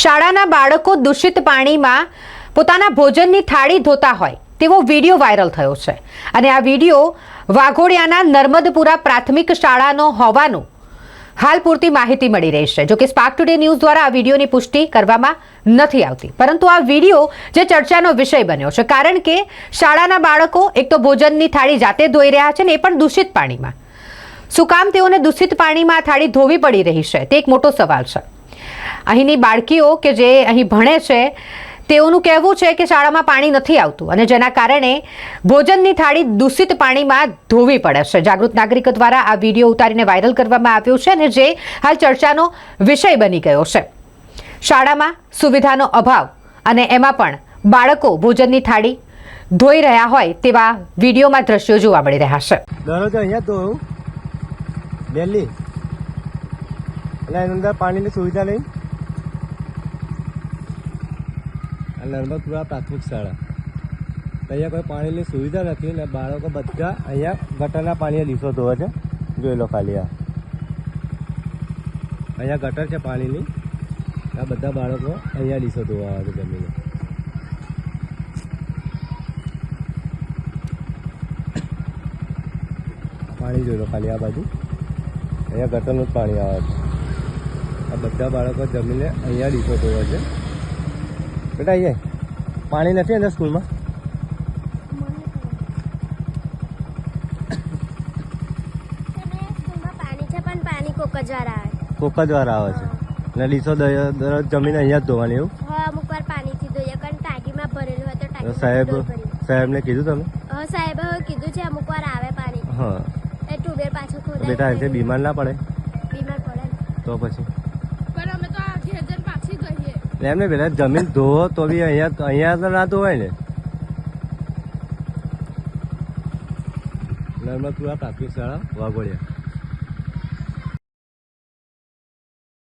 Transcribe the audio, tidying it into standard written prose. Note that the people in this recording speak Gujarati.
શાળાના બાળકો દૂષિત પાણીમાં પોતાના ભોજનની થાળી ધોતા હોય તેવો વિડીયો વાયરલ થયો છે અને આ વિડીયો વાઘોડિયાના નર્મદપુરા પ્રાથમિક શાળાનો હોવાનું હાલ પૂરતી માહિતી મળી રહી છે। જો કે સ્પાર્ક ટુડે ન્યૂઝ દ્વારા આ વિડીયોની પુષ્ટિ કરવામાં નથી આવતી, પરંતુ આ વિડીયો જે ચર્ચાનો વિષય બન્યો છે કારણ કે શાળાના બાળકો એક તો ભોજનની થાળી જાતે ધોઈ રહ્યા છે ને એ પણ દૂષિત પાણીમાં। શું કામ તેઓને દૂષિત પાણીમાં આ થાળી ધોવી પડી રહી છે તે એક મોટો સવાલ છે। અહીંની બાળકીઓ કે જે અહીં ભણે છે તેઓનું કહેવું છે કે શાળામાં પાણી નથી આવતું અને જેના કારણે ભોજનની થાળી દૂષિત પાણીમાં ધોવી પડે છે। જાગૃત નાગરિકો દ્વારા આ વિડીયો ઉતારીને વાયરલ કરવામાં આવ્યો છે અને જે હાલ ચર્ચાનો વિષય બની ગયો છે। શાળામાં સુવિધાનો અભાવ અને એમાં પણ બાળકો ભોજનની થાળી ધોઈ રહ્યા હોય તેવા વિડીયોમાં દ્રશ્યો જોવા મળી રહ્યા છે। દરરોજ અહીંયા ધોવું ડેલી અને એની અંદર પાણીની સુવિધા નહીં। નર્મદપુરા પ્રાથમિક શાળા અહીંયા કોઈ પાણીની સુવિધા નથી ને બાળકો બધા અહીંયા ગટરના પાણીએ ડીશો ધોવે છે। જોઈ લો ખાલી આ અહીંયા ગટર છે પાણીની, આ બધા બાળકો અહીંયા ડીશો ધોવા આવે છે જમીને। પાણી જોઈ લો ખાલી આ બાજુ અહીંયા ગટરનું જ પાણી આવે છે। આ બધા બાળકો જમીને અહીંયા ડીશો ધોવે છે। બેટા અહીંયા પાણી નથી અંદર સ્કૂલમાં? કોક જ વાર આવે છે ને ડીશો દરરોજ જમીને અહીંયા જ ધોવાની એવું? અમુક વાર પાણીથી ધોઈએ કારણ ટાંકીમાં ભરેલું હોય તો ટાંકી સાહેબને કીધું તમે? સાહેબે કીધું છે અમુક વાર આવે પાણી। હા એ ટ્યુબવેલ પાછું ખોદાય। બેટા અહીંથી બીમાર ના પડે? બીમાર પડે તો પછી પણ અમે તો આ ઘેર પાછી ગઈએ એમને બેટા જમીન ધોવો તો બી અહીંયા તો ના ધોવાય ને। નર્મદપુરા પ્રાથમિક શાળા વાઘોડિયા।